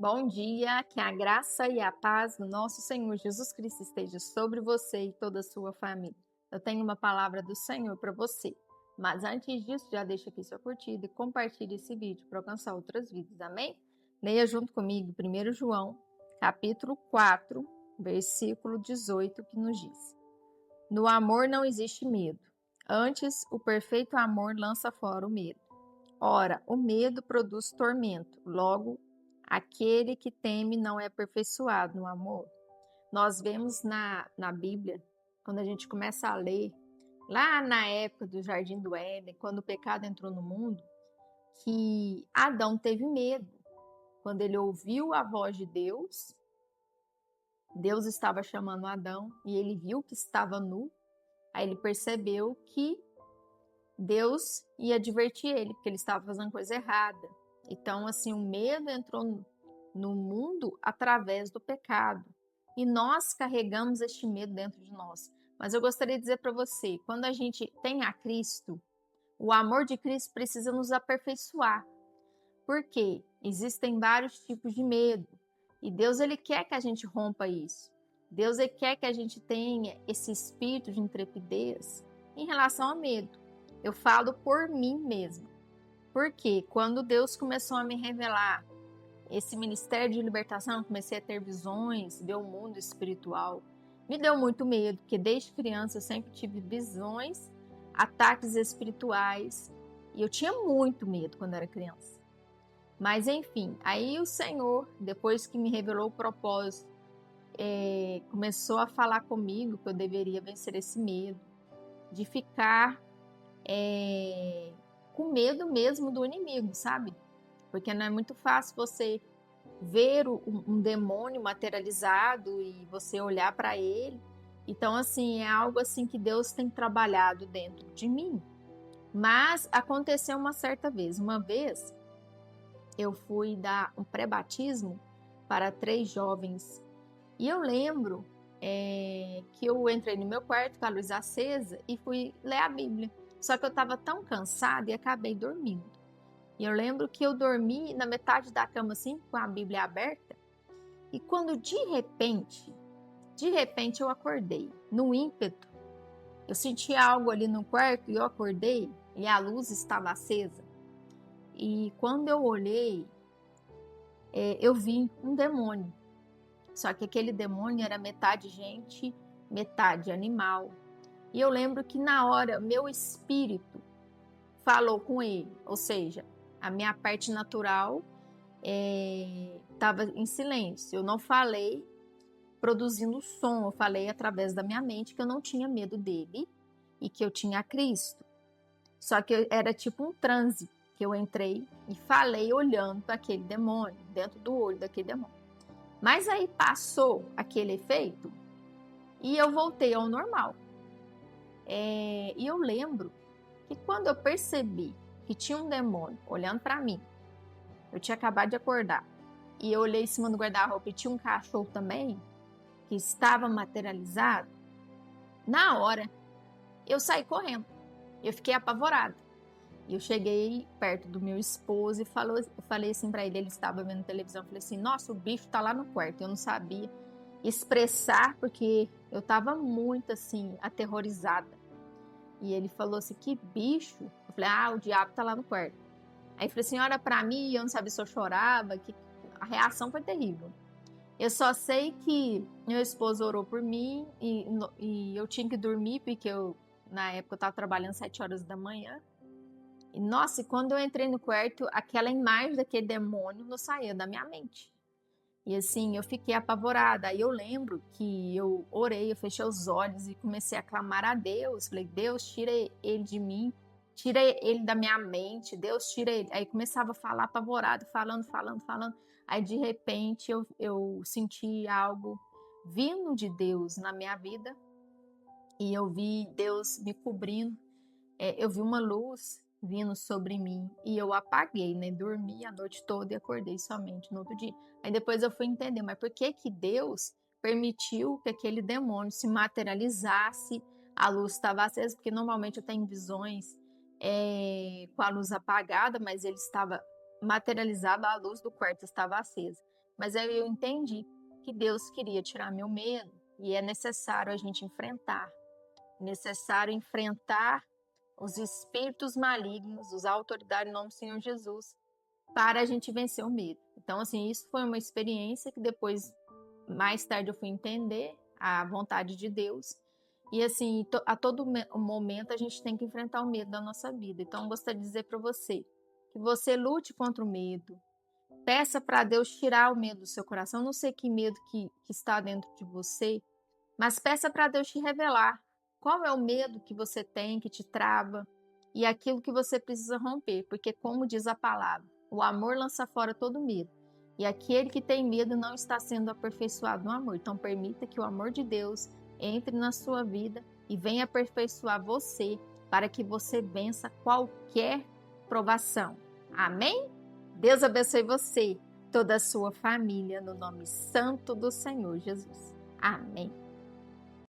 Bom dia, que a graça e a paz do nosso Senhor Jesus Cristo esteja sobre você e toda a sua família. Eu tenho uma palavra do Senhor para você, mas antes disso, já deixa aqui sua curtida e compartilhe esse vídeo para alcançar outras vidas, amém? Leia junto comigo 1 João, capítulo 4, versículo 18, que nos diz: No amor não existe medo, antes o perfeito amor lança fora o medo. Ora, o medo produz tormento, logo, aquele que teme não é aperfeiçoado no amor. Nós vemos na Bíblia, quando a gente começa a ler, lá na época do Jardim do Éden, quando o pecado entrou no mundo, que Adão teve medo. Quando ele ouviu a voz de Deus, Deus estava chamando Adão e ele viu que estava nu, aí ele percebeu que Deus ia advertir ele, porque ele estava fazendo coisa errada. Então, assim, o medo entrou no mundo através do pecado. E nós carregamos este medo dentro de nós. Mas eu gostaria de dizer para você, quando a gente tem a Cristo, o amor de Cristo precisa nos aperfeiçoar. Por quê? Existem vários tipos de medo. E Deus, ele quer que a gente rompa isso. Deus, ele quer que a gente tenha esse espírito de intrepidez em relação ao medo. Eu falo por mim mesma. Porque quando Deus começou a me revelar esse ministério de libertação, eu comecei a ter visões, ver o mundo espiritual. Me deu muito medo, porque desde criança eu sempre tive visões, ataques espirituais. E eu tinha muito medo quando era criança. Mas enfim, aí o Senhor, depois que me revelou o propósito, começou a falar comigo que eu deveria vencer esse medo, de ficar com medo mesmo do inimigo, sabe? Porque não é muito fácil você ver um demônio materializado e você olhar para ele. Então, assim, é algo assim que Deus tem trabalhado dentro de mim. Mas aconteceu uma certa vez. Uma vez eu fui dar um pré-batismo para 3 jovens. E eu lembro que eu entrei no meu quarto com a luz acesa e fui ler a Bíblia. Só que eu estava tão cansada e acabei dormindo. E eu lembro que eu dormi na metade da cama assim, com a Bíblia aberta. E quando de repente eu acordei. No ímpeto, eu senti algo ali no quarto e eu acordei e a luz estava acesa. E quando eu olhei, eu vi um demônio. Só que aquele demônio era metade gente, metade animal. E eu lembro que na hora meu espírito falou com ele, ou seja, a minha parte natural estava em silêncio. Eu não falei produzindo som, eu falei através da minha mente que eu não tinha medo dele e que eu tinha Cristo. Só que era tipo um transe que eu entrei e falei olhando para aquele demônio, dentro do olho daquele demônio. Mas aí passou aquele efeito e eu voltei ao normal. E eu lembro que quando eu percebi que tinha um demônio olhando para mim, eu tinha acabado de acordar, e eu olhei em cima do guarda-roupa e tinha um cachorro também, que estava materializado, na hora eu saí correndo. Eu fiquei apavorada. Eu cheguei perto do meu esposo e falei assim para ele, ele estava vendo televisão, eu falei assim, nossa, o bicho tá lá no quarto. Eu não sabia expressar, porque eu estava muito assim, aterrorizada. E ele falou assim, que bicho? Eu falei, o diabo tá lá no quarto. Aí ele falou assim, olha pra mim, eu não sabia se eu chorava, que a reação foi terrível. Eu só sei que meu esposo orou por mim e eu tinha que dormir, porque na época eu estava trabalhando 7 horas da manhã. E nossa, e quando eu entrei no quarto, aquela imagem daquele demônio não saía da minha mente. E assim, eu fiquei apavorada. Aí eu lembro que eu orei, eu fechei os olhos e comecei a clamar a Deus. Falei, Deus, tira ele de mim, tira ele da minha mente, Deus, tira ele. Aí começava a falar apavorado, falando. Aí de repente eu senti algo vindo de Deus na minha vida e eu vi Deus me cobrindo. Eu vi uma luz vindo sobre mim e eu apaguei, né? Dormi a noite toda e acordei somente no outro dia. Aí depois eu fui entender, mas por que que Deus permitiu que aquele demônio se materializasse? A luz estava acesa, porque normalmente eu tenho visões com a luz apagada, mas ele estava materializado, a luz do quarto estava acesa. Mas aí eu entendi que Deus queria tirar meu medo e é necessário a gente enfrentar. Necessário enfrentar os espíritos malignos, usar a autoridade em nome do Senhor Jesus, para a gente vencer o medo. Então, assim, isso foi uma experiência que depois, mais tarde, eu fui entender a vontade de Deus. E, assim, a todo momento a gente tem que enfrentar o medo da nossa vida. Então, eu gostaria de dizer para você que você lute contra o medo. Peça para Deus tirar o medo do seu coração. Eu não sei que medo que está dentro de você, mas peça para Deus te revelar qual é o medo que você tem, que te trava, e aquilo que você precisa romper, porque, como diz a palavra, o amor lança fora todo medo. E aquele que tem medo não está sendo aperfeiçoado no amor. Então, permita que o amor de Deus entre na sua vida e venha aperfeiçoar você para que você vença qualquer provação. Amém? Deus abençoe você, toda a sua família, no nome santo do Senhor Jesus. Amém.